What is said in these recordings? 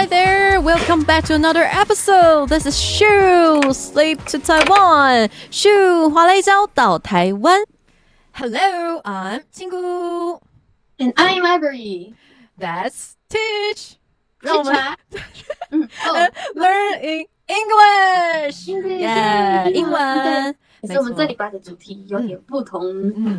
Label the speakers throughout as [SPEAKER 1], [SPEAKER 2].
[SPEAKER 1] Hi there! Welcome back to another episode. This is Shuu, Sleep to Taiwan. Shuu, 华丽娇到台湾. Hello, I'm QingGu.
[SPEAKER 2] And I'm Ivory.
[SPEAKER 1] That's Teach.
[SPEAKER 2] Chit-chat.
[SPEAKER 1] Learn English. Yeah, 英文。
[SPEAKER 2] 可是我们这礼拜的主题有点不同。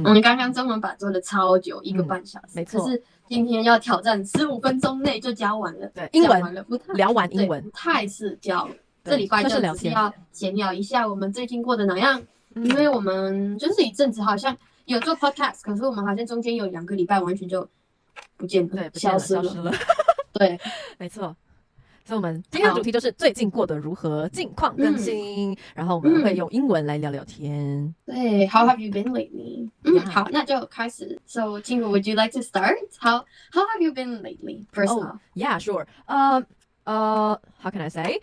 [SPEAKER 2] 我们刚刚中文版做了超久，1个半小时。
[SPEAKER 1] 没错。
[SPEAKER 2] 可是今天要挑战15分钟内就教完了。
[SPEAKER 1] 对，英文聊完英文，
[SPEAKER 2] 不太是教。这礼拜就只是要闲聊一下我们最近过得哪样，因为我们就是一阵子好像有做 podcast， 可是我们好像中间有2个礼拜完全就不见了，消失了。对，
[SPEAKER 1] 没错。所以我们今天的主题就是最近过得如何，近况更新。然后我们会用英文来聊聊天。
[SPEAKER 2] 对 ，How have you been lately？ 好，那就开始。So, QingGu, would you like to start? How have you been lately? First off.
[SPEAKER 1] Yeah, sure. How can I say?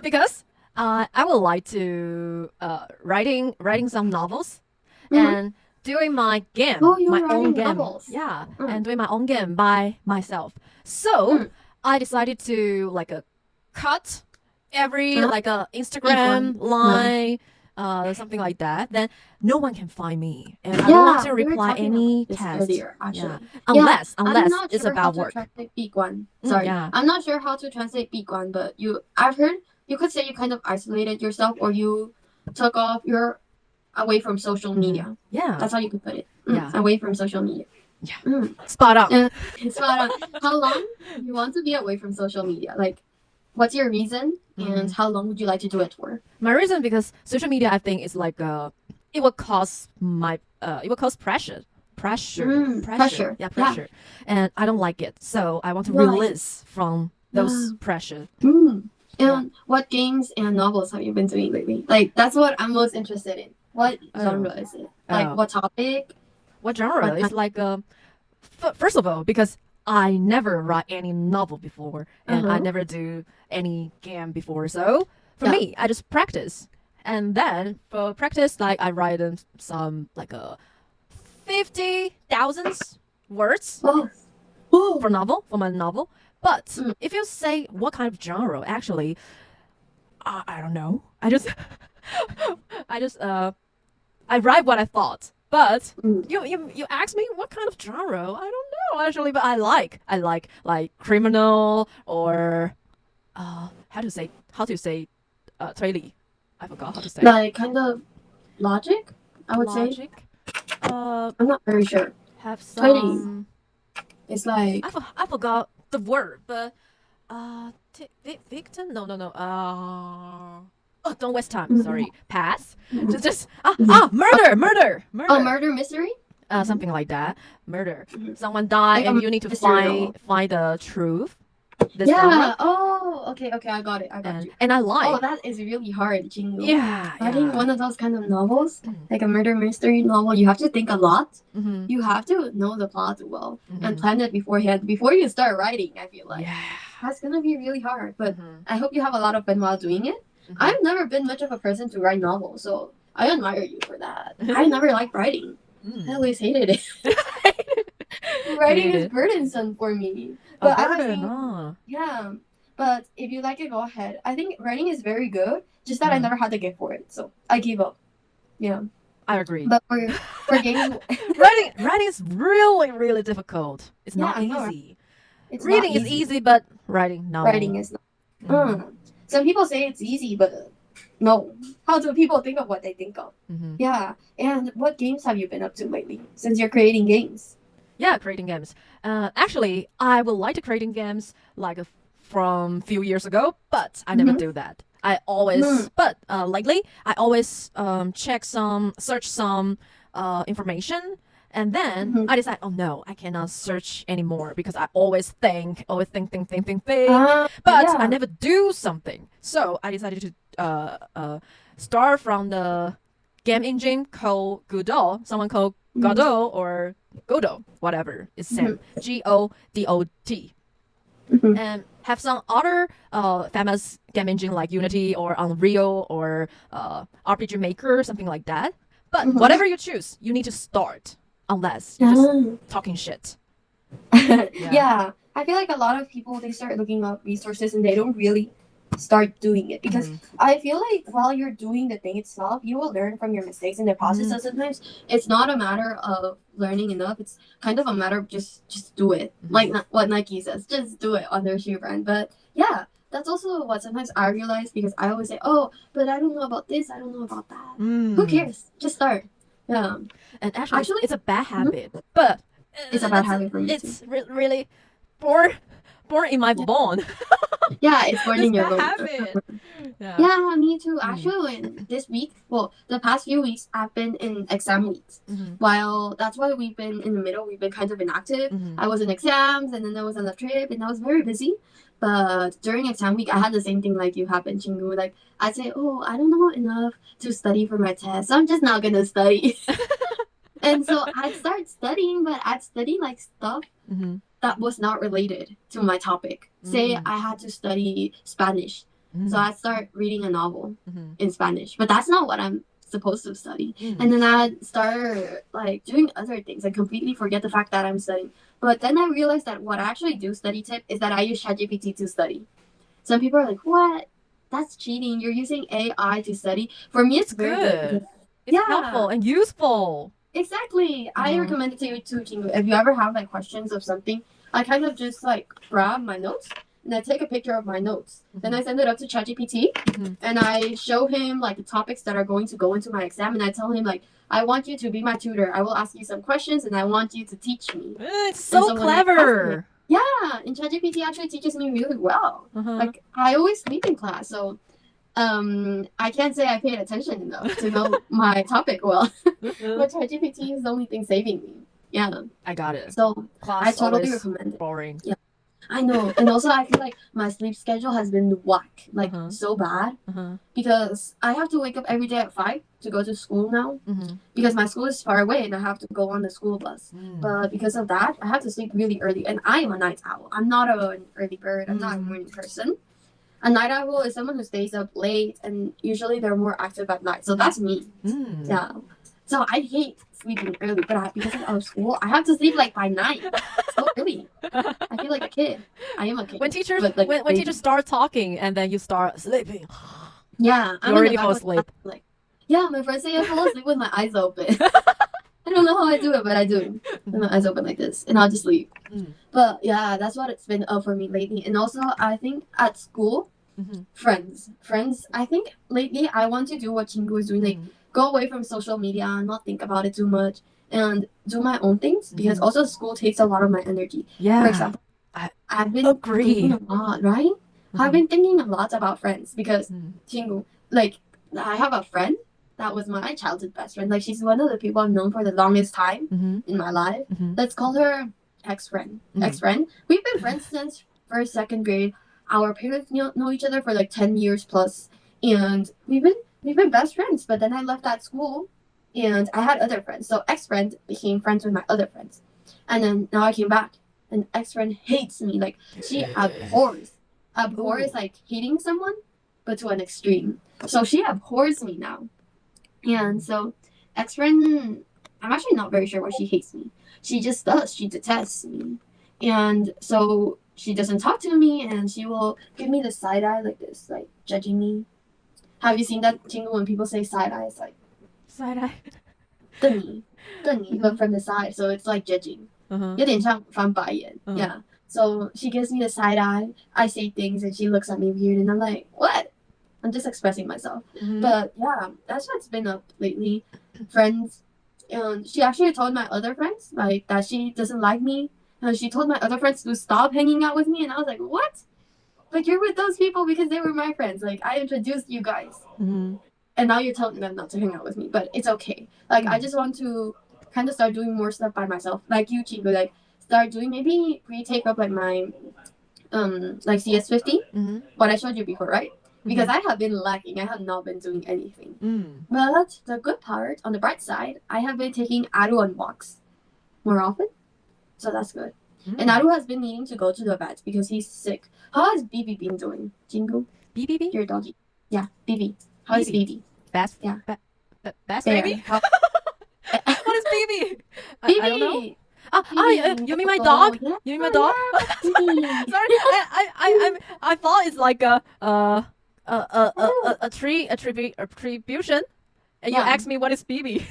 [SPEAKER 1] Because I would like to writing some novels and doing my game, my own game.
[SPEAKER 2] Novels.
[SPEAKER 1] Yeah, and doing my own game by myself. So I decided to cut every Instagram line, something like that. Then no one can find me, and I don't want to reply any text. Unless it's about work.
[SPEAKER 2] Sorry, I'm not sure how to translate 闭关, but I've heard you could say you kind of isolated yourself, or you took off your away from social media.
[SPEAKER 1] Yeah,
[SPEAKER 2] that's how you could put it. Away from social media.
[SPEAKER 1] Yeah, spot on.
[SPEAKER 2] Spot on. How long you want to be away from social media? Like, what's your reason, and how long would you like to do it for?
[SPEAKER 1] My reason, because social media, I think, is it will cause pressure. Yeah, pressure. And I don't like it, so I want to release from those pressure.
[SPEAKER 2] And what games and novels have you been doing lately? Like, that's what I'm most interested in. What genre is it? Like, what topic?
[SPEAKER 1] What genre? It's first of all, because I never write any novel before, and I never do any game before. So for me, I just practice. And then for practice, I write some 50,000 words for my novel. But if you say what kind of genre, actually, I don't know. I write what I thought. But you ask me what kind of genre? I don't know actually, but I like criminal or how to say 推理. I forgot how to say.
[SPEAKER 2] Like kind of logic, I would say. I'm not very sure.
[SPEAKER 1] Have some.
[SPEAKER 2] It's like
[SPEAKER 1] I forgot the word, but victim? No. Oh, don't waste time. Sorry. Pass. Just murder.
[SPEAKER 2] Oh, murder mystery?
[SPEAKER 1] Something like that. Murder. Someone died and you need to find the truth.
[SPEAKER 2] Genre. Oh, okay, I got it. You.
[SPEAKER 1] And I like.
[SPEAKER 2] Oh, that is really hard, QingGu.
[SPEAKER 1] Yeah.
[SPEAKER 2] Writing one of those kind of novels, like a murder mystery novel, you have to think a lot. You have to know the plot well and plan it beforehand before you start writing, I feel like.
[SPEAKER 1] Yeah.
[SPEAKER 2] That's gonna be really hard, but I hope you have a lot of fun while doing it. I've never been much of a person to write novels, so I admire you for that. I never liked writing. I always hated it. Writing is burdensome for me. But yeah. But if you like it, go ahead. I think writing is very good, just that I never had the gift for it, so I gave up. Yeah.
[SPEAKER 1] I agree.
[SPEAKER 2] But for gaming,
[SPEAKER 1] writing is really, really difficult. It's not easy. Reading is easy, but writing, no.
[SPEAKER 2] Writing is not. Some people say it's easy, but no. How do people think of what they think of? Yeah. And what games have you been up to lately, since you're creating games?
[SPEAKER 1] Yeah, creating games. Actually, I would like to creating games from few years ago, but I never do that. I always, but lately, I always search some information. And then I decide, oh no, I cannot search anymore because I always think. But I never do something. So I decided to start from the game engine called Godot. Someone called Godot or Godot, whatever. It's same. Godot. And have some other famous game engine like Unity or Unreal or RPG Maker, something like that. But whatever you choose, you need to start. Unless you're just talking shit.
[SPEAKER 2] Yeah. I feel like a lot of people, they start looking up resources and they don't really start doing it, because I feel like while you're doing the thing itself, you will learn from your mistakes in the process. So sometimes it's not a matter of learning enough, it's kind of a matter of just do it, like what Nike says, just do it on their shoe brand. But yeah, that's also what sometimes I realize, because I always say, oh, but I don't know about this, I don't know about that. Who cares, just start. Yeah.
[SPEAKER 1] And actually it's a bad habit, but
[SPEAKER 2] it's a bad habit for me
[SPEAKER 1] it's really born in my bone.
[SPEAKER 2] Yeah, it's born in your bone.
[SPEAKER 1] Habit.
[SPEAKER 2] Yeah, me too. Actually, this week, well, the past few weeks, I've been in exam weeks. While that's why we've been in the middle, we've been kind of inactive. I was in exams, and then I was on a trip, and I was very busy. But during exam week, I had the same thing like you have in QingGu. Like, I'd say, oh, I don't know enough to study for my test, so I'm just not gonna study. And so I'd start studying, but I'd study like stuff that was not related to my topic. Say I had to study Spanish, so I'd start reading a novel in Spanish, but that's not what I'm supposed to study. And then I'd start like doing other things and completely forget the fact that I'm studying. But then I realized that what I actually do study tip is that I use ChatGPT to study. Some people are like, what? That's cheating. You're using AI to study. For me, it's good.
[SPEAKER 1] It's helpful and useful.
[SPEAKER 2] Exactly. I recommend it to you too, QingGu. If you ever have like questions of something, I kind of just like grab my notes and I take a picture of my notes. Then I send it up to ChatGPT and I show him like the topics that are going to go into my exam, and I tell him like, I want you to be my tutor. I will ask you some questions and I want you to teach me.
[SPEAKER 1] It's so clever.
[SPEAKER 2] Yeah, and ChatGPT actually teaches me really well. Like, I always sleep in class, so I can't say I paid attention enough to know my topic well. But ChatGPT is the only thing saving me. Yeah.
[SPEAKER 1] I got it.
[SPEAKER 2] So
[SPEAKER 1] class
[SPEAKER 2] I totally recommend it.
[SPEAKER 1] Boring.
[SPEAKER 2] Yeah. I know. And also I feel like my sleep schedule has been whack. Like so bad. Because I have to wake up every day at 5 to go to school now. Because my school is far away and I have to go on the school bus. But because of that, I have to sleep really early. And I am a night owl. I'm not an early bird. I'm not a morning person. A night owl is someone who stays up late, and usually they're more active at night. So that's me. Yeah. So I hate sleeping early, but because of school, I have to sleep like by 9. So early. I feel like a kid. I am a kid.
[SPEAKER 1] When teachers
[SPEAKER 2] but, like,
[SPEAKER 1] when teachers start talking and then you start sleeping.
[SPEAKER 2] Yeah.
[SPEAKER 1] You already fall asleep.
[SPEAKER 2] Like, yeah, my first day I fall asleep with my eyes open. I don't know how I do it, but I do. With my eyes open like this, and I'll just sleep. But yeah, that's what it's been up for me lately. And also, I think at school, friends. I think lately I want to do what QingGu is doing, like go away from social media and not think about it too much and do my own things, because also school takes a lot of my energy.
[SPEAKER 1] Yeah.
[SPEAKER 2] For example, I've been thinking a lot, right? I've been thinking a lot about friends, because QingGu, like, I have a friend that was my childhood best friend. Like, she's one of the people I've known for the longest time in my life. Let's call her ex-friend. We've been friends since first, second grade. Our parents know each other for like 10 years plus, and we've been best friends. But then I left that school, and I had other friends. So ex-friend became friends with my other friends, and then now I came back, and ex-friend hates me. Like, she abhors like hating someone, but to an extreme. So she abhors me now. And so ex-friend, I'm actually not very sure why she hates me. She just does. She detests me. And so she doesn't talk to me, and she will give me the side eye like this, like judging me. Have you seen that, QingGu, when people say side eye? It's like
[SPEAKER 1] side eye.
[SPEAKER 2] 瞪你, but from the side, so it's like judging. 有点像翻白眼. Yeah. So she gives me the side eye. I say things, and she looks at me weird, and I'm like, what? I'm just expressing myself. But yeah, that's what's been up lately. Friends. And she actually told my other friends like that she doesn't like me. And she told my other friends to stop hanging out with me. And I was like, what? Like, you're with those people because they were my friends. Like, I introduced you guys. And now you're telling them not to hang out with me. But it's okay. Like, I just want to kind of start doing more stuff by myself. Like you, QingGu, like, start doing, maybe retake up like my like CS50. What I showed you before, right? Because I have been lacking. I have not been doing anything. But the good part, on the bright side, I have been taking Aru on walks more often. So that's good. And Aru has been needing to go to the vet because he's sick. How has BB been doing, QingGu?
[SPEAKER 1] BB?
[SPEAKER 2] Your doggy. Yeah, BB. How is BB?
[SPEAKER 1] Best?
[SPEAKER 2] Yeah.
[SPEAKER 1] Best baby?
[SPEAKER 2] How...
[SPEAKER 1] What is BB?
[SPEAKER 2] BB!
[SPEAKER 1] I don't know. You mean my dog?
[SPEAKER 2] Yeah.
[SPEAKER 1] You mean my dog? Sorry, I thought it's like a attribution, and you asked me what is BB.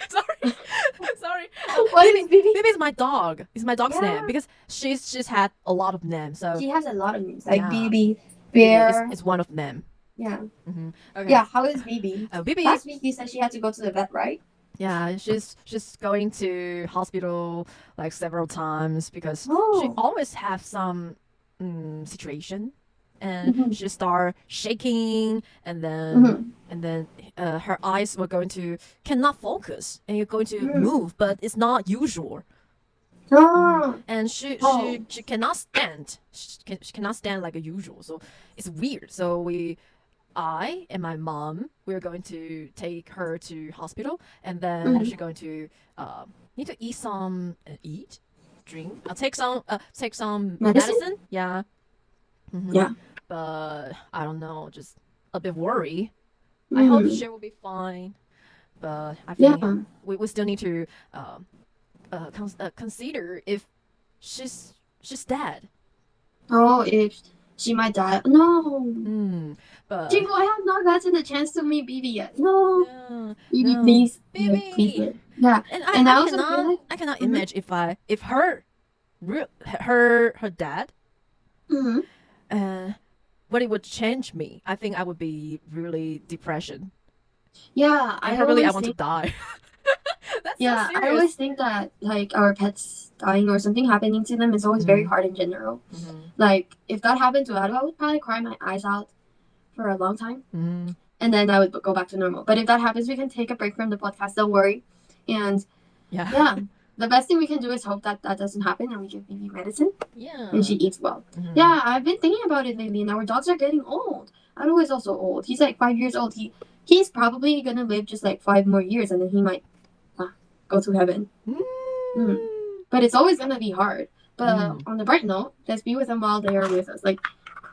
[SPEAKER 1] Sorry.
[SPEAKER 2] What is BB?
[SPEAKER 1] BB is my dog. It's my dog's name because she's had a lot of names. So
[SPEAKER 2] She has a lot of names, like
[SPEAKER 1] Yeah.
[SPEAKER 2] BB, Bear.
[SPEAKER 1] it's one of them.
[SPEAKER 2] Yeah.
[SPEAKER 1] Okay.
[SPEAKER 2] Yeah, how is BB?
[SPEAKER 1] BB.
[SPEAKER 2] Last week you said she had to go to the vet, right?
[SPEAKER 1] Yeah, she's going to hospital like several times because she
[SPEAKER 2] Oh.
[SPEAKER 1] always have some situation, and she start shaking, and then her eyes were going to cannot focus, and you're going to move, but it's not usual.
[SPEAKER 2] Oh.
[SPEAKER 1] And she cannot stand. She cannot stand like a usual. So it's weird. So I and my mom, we're going to take her to hospital, and then she's going to need to eat some drink. I'll take some medicine. Yeah.
[SPEAKER 2] Yeah.
[SPEAKER 1] But I don't know, just a bit worried. I hope she will be fine. But I think we still need to consider if she's dead.
[SPEAKER 2] Oh, if she might die. No.
[SPEAKER 1] But
[SPEAKER 2] Jingle, I have not gotten the chance to meet BB yet. No.
[SPEAKER 1] yeah,
[SPEAKER 2] BB,
[SPEAKER 1] no.
[SPEAKER 2] please.
[SPEAKER 1] BB.
[SPEAKER 2] Yeah, please. Yeah.
[SPEAKER 1] and
[SPEAKER 2] And I
[SPEAKER 1] I
[SPEAKER 2] also feel
[SPEAKER 1] cannot
[SPEAKER 2] like-
[SPEAKER 1] I cannot imagine if her dad what it would change me. I think I would be really depression.
[SPEAKER 2] Yeah,
[SPEAKER 1] I
[SPEAKER 2] always
[SPEAKER 1] want to
[SPEAKER 2] think,
[SPEAKER 1] die. That's
[SPEAKER 2] yeah,
[SPEAKER 1] so
[SPEAKER 2] I
[SPEAKER 1] serious.
[SPEAKER 2] always think that like our pets dying or something happening to them is always very hard in general. Like if that happened to Adu, I would probably cry my eyes out for a long time, and then I would go back to normal. But if that happens, we can take a break from the podcast. Don't worry, and yeah, the best thing we can do is hope that that doesn't happen, and we give BB medicine
[SPEAKER 1] Yeah.
[SPEAKER 2] and she eats well. Yeah, I've been thinking about it lately, and our dogs are getting old. Adu is also old. He's like 5 years old. He's probably gonna live just like 5 more years, and then he might go to heaven. But it's always gonna be hard. But on the bright note, let's be with them while they are with us. Like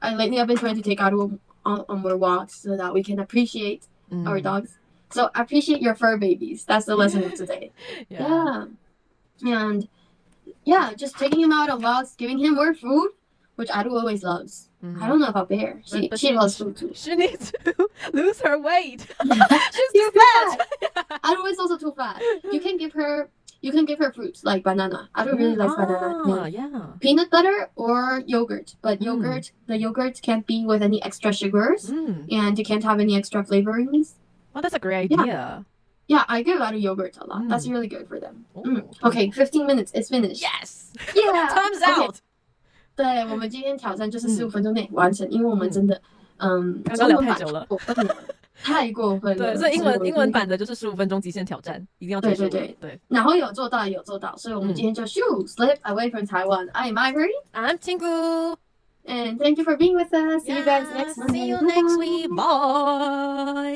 [SPEAKER 2] lately, I've been trying to take Adu on more walks so that we can appreciate our dogs. So appreciate your fur babies. That's the lesson of today. Yeah. And yeah, just taking him out on walks, giving him more food, which Adu always loves. I don't know about Bear.
[SPEAKER 1] But
[SPEAKER 2] She loves food too.
[SPEAKER 1] She needs to lose her weight.
[SPEAKER 2] She's
[SPEAKER 1] too fat.
[SPEAKER 2] Adu is also too fat. You can give her fruits like banana. Adu really likes banana.
[SPEAKER 1] Yeah.
[SPEAKER 2] Peanut butter or yogurt, but the yogurt can't be with any extra sugars, and you can't have any extra flavorings.
[SPEAKER 1] Well, that's a great idea.
[SPEAKER 2] Yeah, I give out yogurt a lot. That's really good for them. Okay, 15 minutes is finished.
[SPEAKER 1] Yes.
[SPEAKER 2] Yeah.
[SPEAKER 1] Time's
[SPEAKER 2] Okay.
[SPEAKER 1] out.
[SPEAKER 2] 对，我们今天挑战就是15分钟内完成，因为我们真的
[SPEAKER 1] 刚刚聊太久了，
[SPEAKER 2] 太过分了。
[SPEAKER 1] 对，所以英文版的就是15分钟极限挑战，一定要结束。
[SPEAKER 2] 对。
[SPEAKER 1] 然
[SPEAKER 2] 后有做到，所以我们今天就 Shuu slip away from Taiwan. I'm Ivory.
[SPEAKER 1] I'm QingGu.
[SPEAKER 2] And thank you for being with us. See you guys next Monday.
[SPEAKER 1] See you next week. Bye.